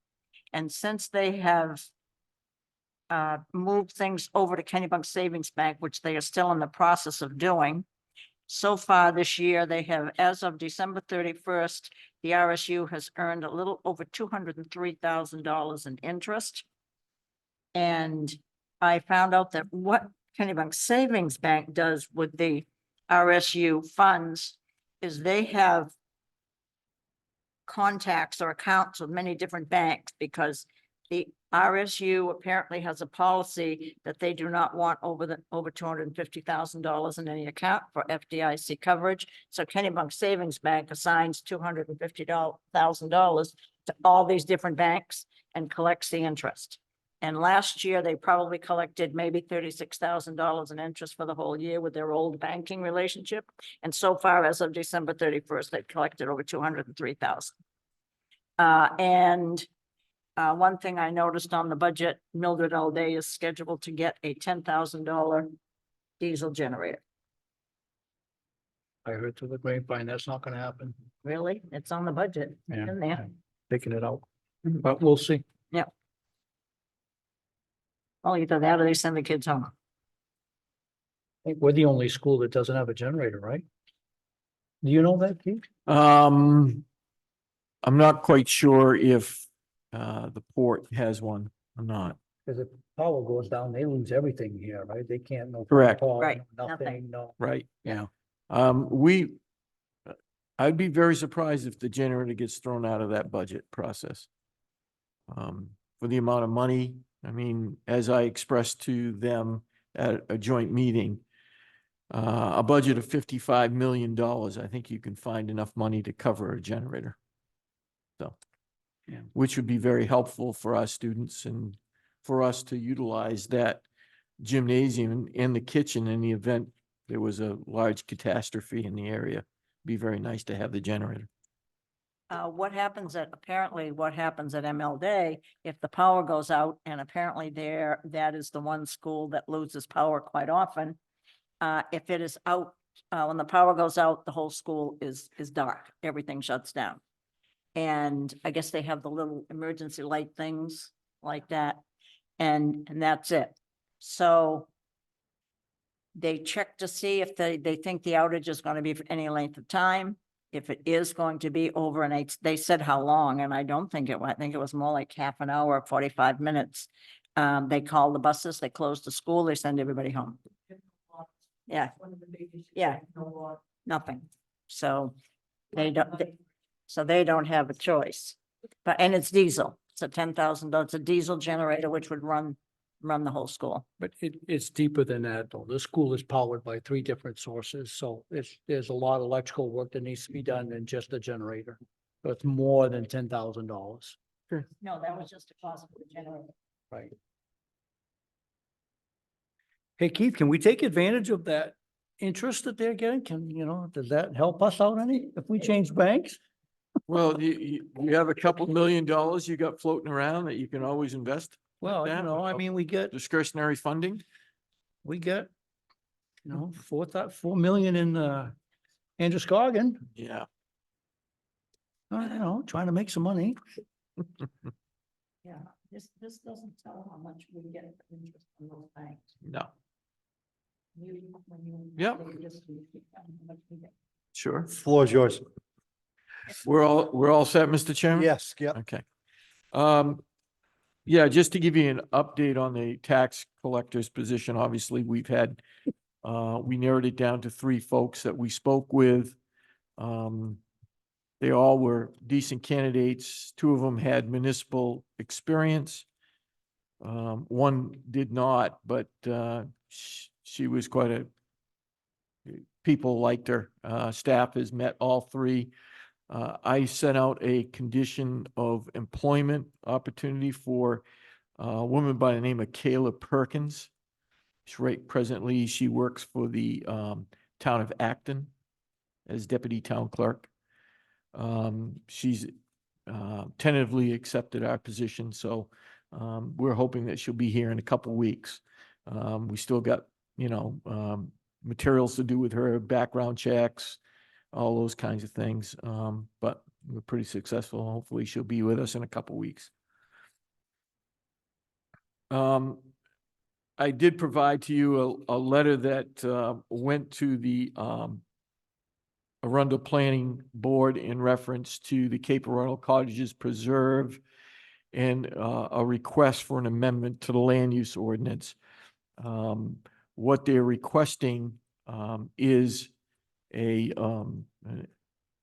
And since they have moved things over to Kennebunk Savings Bank, which they are still in the process of doing, so far this year, they have, as of December 31st, the RSU has earned a little over $203,000 in interest. And I found out that what Kennebunk Savings Bank does with the RSU funds is they have contacts or accounts with many different banks, because the RSU apparently has a policy that they do not want over $250,000 in any account for FDIC coverage. So Kennebunk Savings Bank assigns $250,000 to all these different banks and collects the interest. And last year, they probably collected maybe $36,000 in interest for the whole year with their old banking relationship. And so far, as of December 31st, they've collected over $203,000. One thing I noticed on the budget, Mildred all day is scheduled to get a $10,000 diesel generator. I heard through the grapevine, that's not gonna happen. Really? It's on the budget. It's Yeah. in there. Taking it out, but we'll see. Well, either that or they send the kids home. I think we're the only school that doesn't have a generator, right? Do you know that, Keith? I'm not quite sure if the port has one or not. Because if power goes down, they lose everything here, right? They can't, no. Correct. call, Right, Nothing, nothing. no. Right, yeah. I'd be very surprised if the generator gets thrown out of that budget process. For the amount of money, I mean, as I expressed to them at a joint meeting, a budget of $55 million, I think you can find enough money to cover a generator. So, Yeah. which would be very helpful for our students and for us to utilize that gymnasium in the kitchen in the event there was a large catastrophe in the area. Be very nice to have the generator. What happens at ML Day, if the power goes out, and apparently that is the one school that loses power quite often. If it is out, when the power goes out, the whole school is dark, everything shuts down. And I guess they have the little emergency light things like that, and that's it. So they check to see if they think the outage is going to be for any length of time. If it is going to be over, and they said how long, and I don't think I think it was more like half an hour, 45 minutes. They call the buses, they close the school, they send everybody home. Yeah. Yeah. Nothing. So they don't have a choice. And it's diesel. It's a $10,000, it's a diesel generator, which would run run the whole school. But it's deeper than that, though. The school is powered by 3 different sources, so there's a lot of electrical work that needs to be done than just a generator. So it's more than $10,000. No, that was just a cost of the generator. Right. Hey, Keith, can we take advantage of that interest that they're getting? Does that help us out any if we change banks? Well, you have a couple $1 million you got floating around that you can always invest. Well, that, I mean, we get, Discretionary funding. 4 million in, Androscoggin, Yeah. trying to make some money. Yeah, this doesn't tell how much we get for interest on those banks. No, When you. Yep. they just keep telling how much we get. sure. Floor is yours. We're all set, Mr. Chairman? Yes, yep. Okay. Yeah, just to give you an update on the tax collector's position, obviously, we've had, we narrowed it down to 3 folks that we spoke with. They all were decent candidates. 2 of them had municipal experience. One did not, but, she was people liked her. Staff has met all 3. I sent out a condition of employment opportunity for a woman by the name of Kayla Perkins. Presently, she works for the town of Acton as deputy town clerk. She's tentatively accepted our position, so we're hoping that she'll be here in a couple weeks. We still got, materials to do with her, background checks, all those kinds of things. But we're pretty successful. Hopefully she'll be with us in a couple weeks. I did provide to you a letter that went to the Arundel Planning Board in reference to the Cape Arundel Cottages Preserve and a request for an amendment to the land use ordinance. What they're requesting is an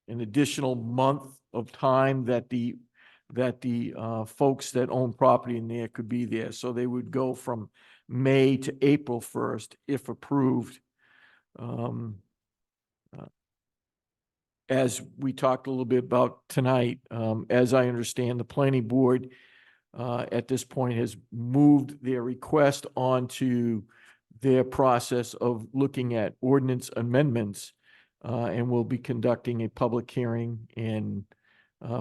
additional month of time that the folks that own property in there could be there. So they would go from May to April 1st, if approved. As we talked a little bit about tonight, as I understand, the planning board at this point has moved their request onto their process of looking at ordinance amendments, and will be conducting a public hearing and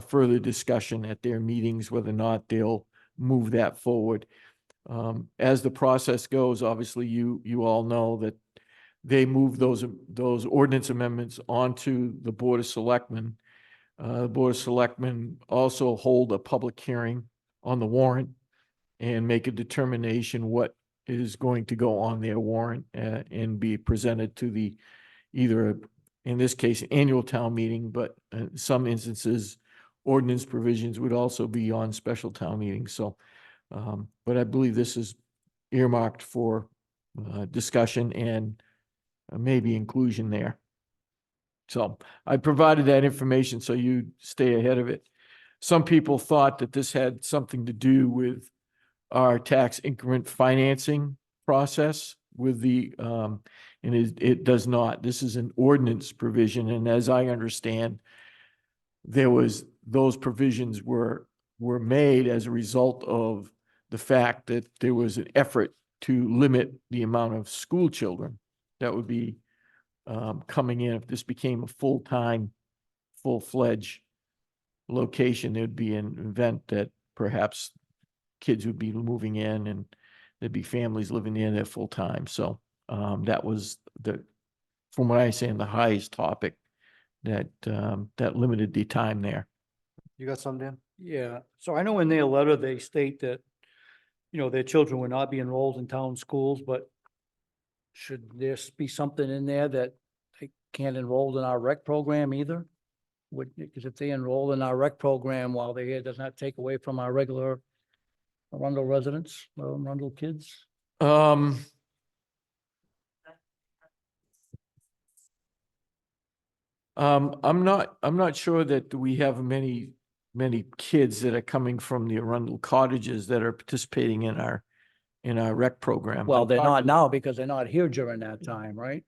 further discussion at their meetings, whether or not they'll move that forward. As the process goes, obviously, you all know that they move those ordinance amendments onto the Board of Selectmen. The Board of Selectmen also hold a public hearing on the warrant and make a determination what is going to go on their warrant and be presented to the either, in this case, annual town meeting, but in some instances, ordinance provisions would also be on special town meetings. So, but I believe this is earmarked for discussion and maybe inclusion there. So I provided that information so you stay ahead of it. Some people thought that this had something to do with our tax increment financing process with the, and it does not. This is an ordinance provision. And as I understand, those provisions were made as a result of the fact that there was an effort to limit the amount of school children that would be coming in. If this became a full-time, full-fledged location, there'd be an event that perhaps kids would be moving in and there'd be families living in there full-time. So that was from what I say, the highest topic that limited the time there. You got some, Dan? Yeah, so I know in their letter, they state that, their children would not be enrolled in town schools, but should there be something in there that they can't enroll in our rec program either? Because if they enroll in our rec program while they're here, does not take away from our regular Arundel residents, Arundel kids? I'm not sure that we have many kids that are coming from the Arundel cottages that are participating in our in our rec program. Well, I they're talked not to- now because they're not here during that time, right?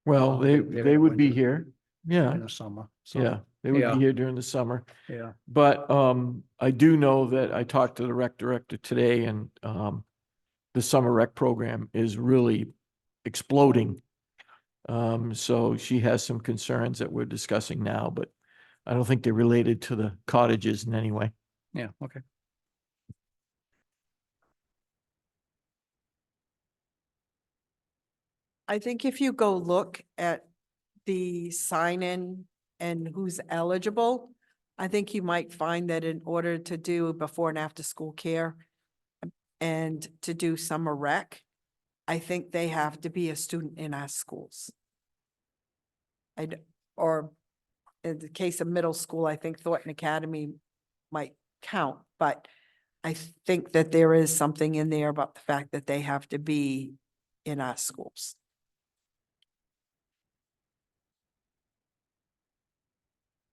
Well, they're they in would be winter. here. Yeah, In the summer. So, yeah, they would yeah. be here during the summer. yeah. But I do know that I talked to the rec director today and the summer rec program is really exploding. So she has some concerns that we're discussing now, but I don't think they're related to the cottages in any way. Yeah, okay. I think if you go look at the sign-in and who's eligible, I think you might find that in order to do before and after school care and to do summer rec, I think they have to be a student in our schools. Or in the case of middle school, I think Thornton Academy might count, but I think that there is something in there about the fact that they have to be in our schools.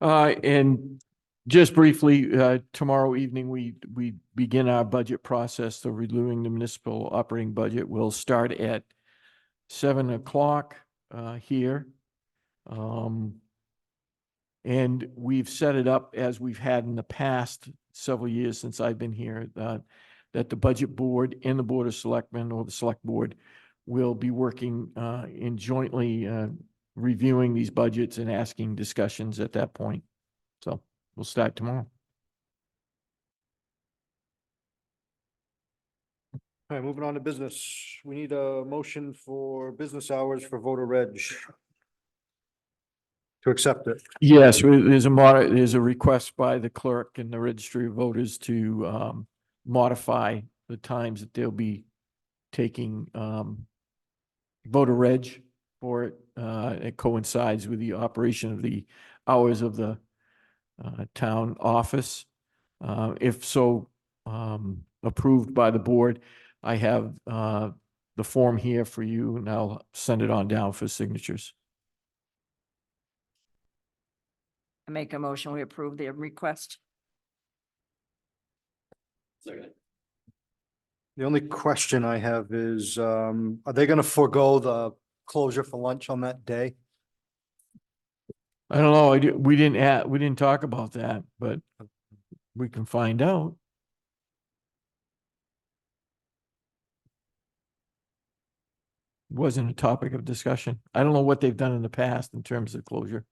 And just briefly, tomorrow evening, we begin our budget process, so reviewing the municipal operating budget. We'll start at 7 o'clock here. And we've set it up as we've had in the past several years since I've been here, that the budget board and the Board of Selectmen or the Select Board will be working in jointly reviewing these budgets and asking discussions at that point. So we'll start tomorrow. All right, moving on to business. We need a motion for business hours for voter reg. To accept it. Yes, there's a request by the clerk and the registry of voters to modify the times that they'll be taking voter reg for it. It coincides with the operation of the hours of the town office. If so approved by the board, I have the form here for you and I'll send it on down for signatures. I make a motion, we approve the request. Second. The only question I have is, are they gonna forego the closure for lunch on that day? I don't know, we didn't talk about that, but we can find out. Wasn't a topic of discussion. I don't know what they've done in the past in terms of closure.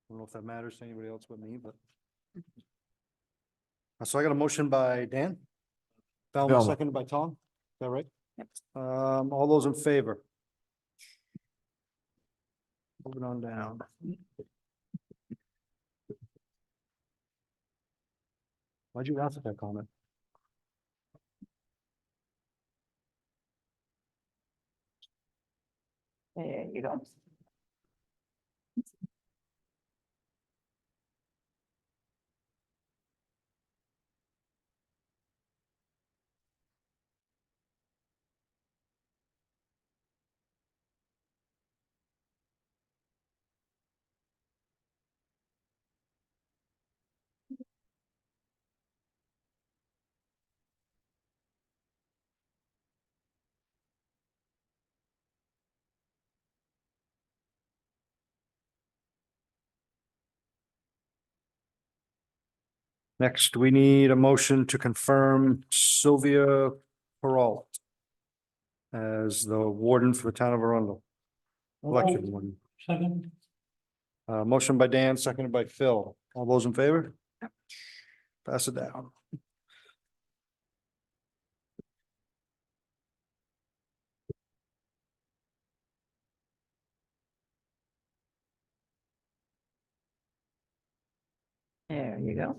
I don't know if that matters to anybody else but me, but. So I got a motion by Dan. Velma, Velma. seconded by Tom. Is that right? Yep. All those in favor? Moving on down. Why'd you laugh at that comment? There you go. Next, we need a motion to confirm Sylvia Peralt as the warden for the town of Arundel. Election warden. Second. Motion by Dan, seconded by Phil. All those in favor? Pass it down. There you go.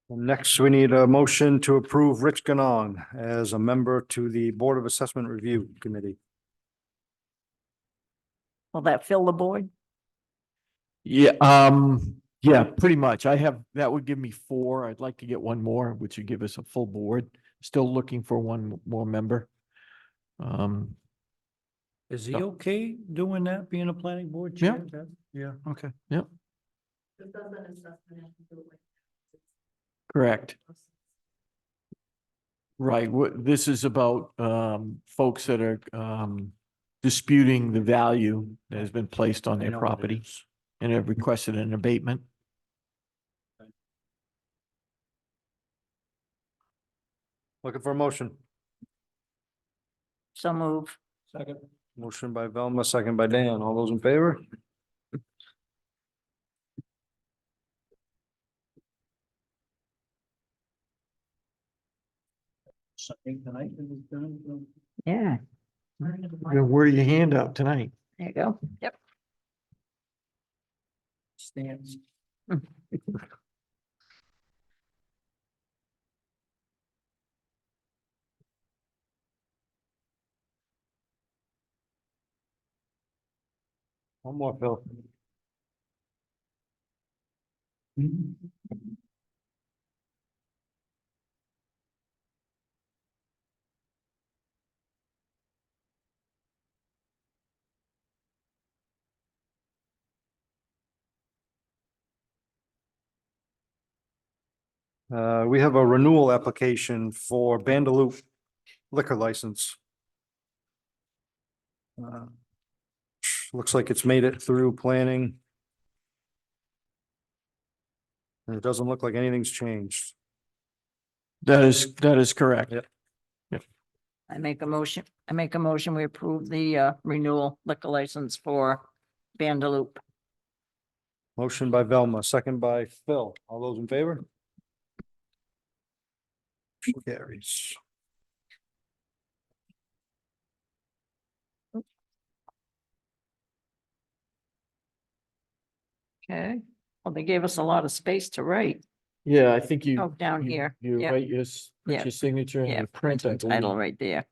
Next, we need a motion to approve Rich Ganong as a member to the Board of Assessment Review Committee. Will that fill the board? Yeah, pretty much. That would give me 4. I'd like to get one more, which would give us a full board. Still looking for one more member. Is he Yeah. okay doing that, being a planning board chair? Yeah, okay. Correct. Right, this is about, folks that are, disputing the value that has been placed on I their know what it property is. and have requested an abatement. Looking for a motion. So move. Second. Motion by Velma, second by Dan. All those in favor? Something tonight is done. Yeah, You'll wear your hand out tonight. there you go. Yep. Stands. One more, Phil. We have a renewal application for Bandaloop liquor license. Looks like it's made it through planning. And it doesn't look like anything's changed. That is correct. Yep. I make a motion, we approve the renewal liquor license for Vandaloop. Motion by Velma, second by Phil. All those in favor? Carries. Okay, well, they gave us a lot of space to write. Yeah, I think you. Oh, down you- here. You Yeah. write put Yeah. your signature and Yeah, your print. I title believe. right there.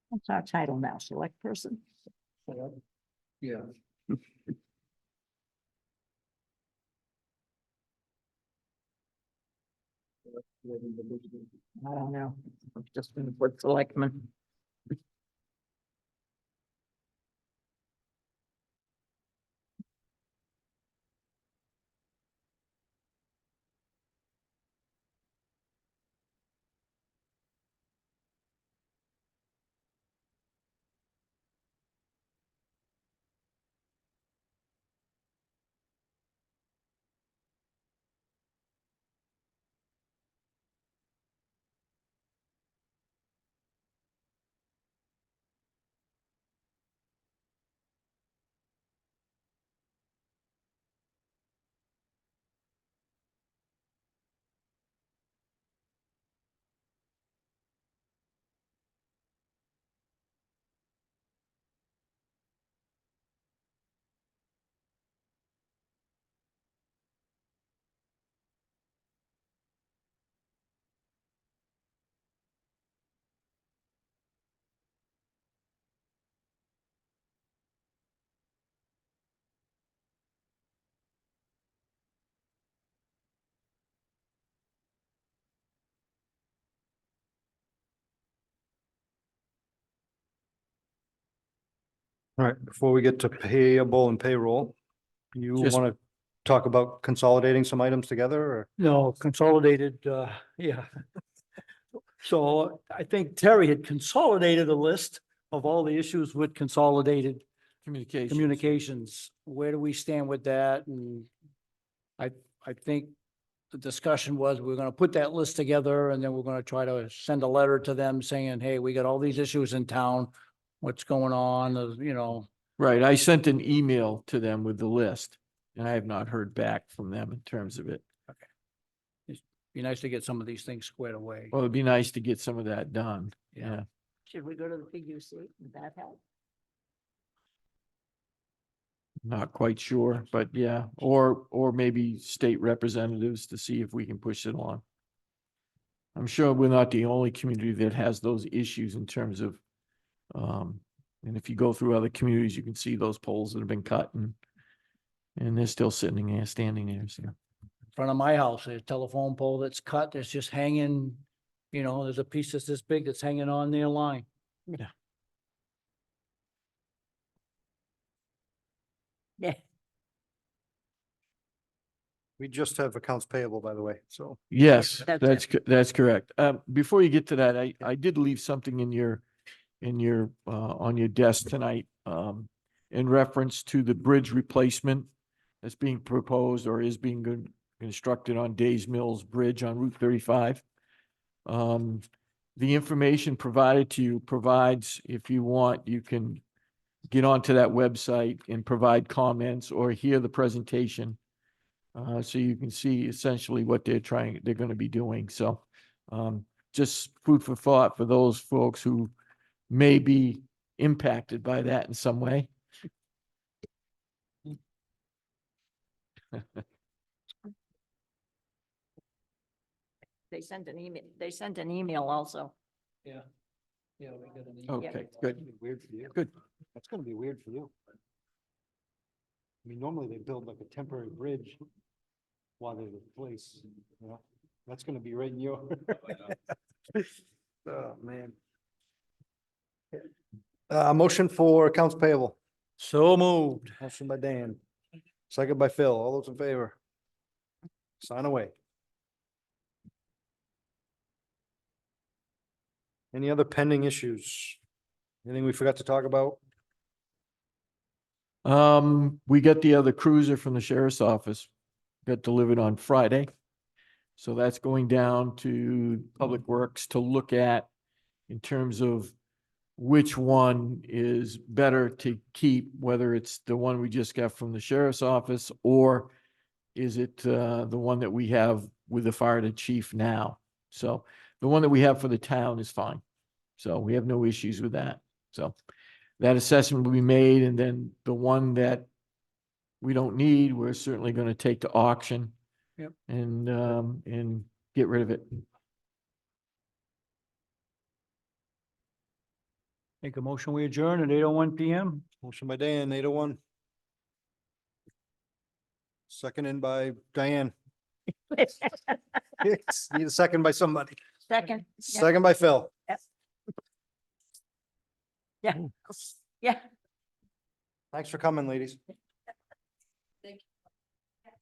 What's our title now? Select person? Yeah. I don't know. I've just been with selectmen. All right, before we get to payable and payroll, you Just- want to talk about consolidating some items together or? No, consolidated, yeah. So I think Terry had consolidated a list of all the issues with consolidated Communication. communications. Where do we stand with that? And I think the discussion was we're gonna put that list together and then we're gonna try to send a letter to them saying, hey, we got all these issues in town. What's going on, you know? Right, I sent an email to them with the list. And I have not heard back from them in terms of it. Be nice to get some of these things squared away. Well, it'd be nice to get some of that done. Yeah. Yeah. Should we go to the PUC? Would that help? Not quite sure, but yeah, or maybe state representatives to see if we can push it along. I'm sure we're not the only community that has those issues in terms of, and if you go through other communities, you can see those poles that have been cut and they're still sitting there, standing there, so. In front of my house, there's a telephone pole that's cut, it's just hanging, there's a piece that's this big that's hanging on their line. Yeah. We just have accounts payable, by the way, so. Yes, That's that's correct. Before you get to that, I did leave something in your, on your desk tonight, in reference to the bridge replacement that's being proposed or is being constructed on Days Mills Bridge on Route 35. The information provided to you provides, if you want, you can get onto that website and provide comments or hear the presentation. So you can see essentially what they're going to be doing. So, just food for thought for those folks who may be impacted by that in some way. They sent an email also. Yeah. Yeah. We got an email. Okay, good. Weird for you. Good. That's gonna be weird for you. I mean, normally they build like a temporary bridge while they replace, that's gonna be right in your. Oh, man. Motion for accounts payable. So moved. Motion by Dan. Second by Phil. All those in favor? Sign away. Any other pending issues? Anything we forgot to talk about? We got the other cruiser from the sheriff's office, got delivered on Friday. So that's going down to Public Works to look at in terms of which one is better to keep, whether it's the one we just got from the sheriff's office, or is it, the one that we have with the fire chief now? So the one that we have for the town is fine. So we have no issues with that. So that assessment will be made, and then the one that we don't need, we're certainly going to take to auction. Yep. And get rid of it. Make a motion, we adjourn at 8:01 PM. Motion by Dan, 8:01. Seconded by Diane. Need a second by somebody. Second. Second by Phil. Yeah. Yeah. Thanks for coming, ladies.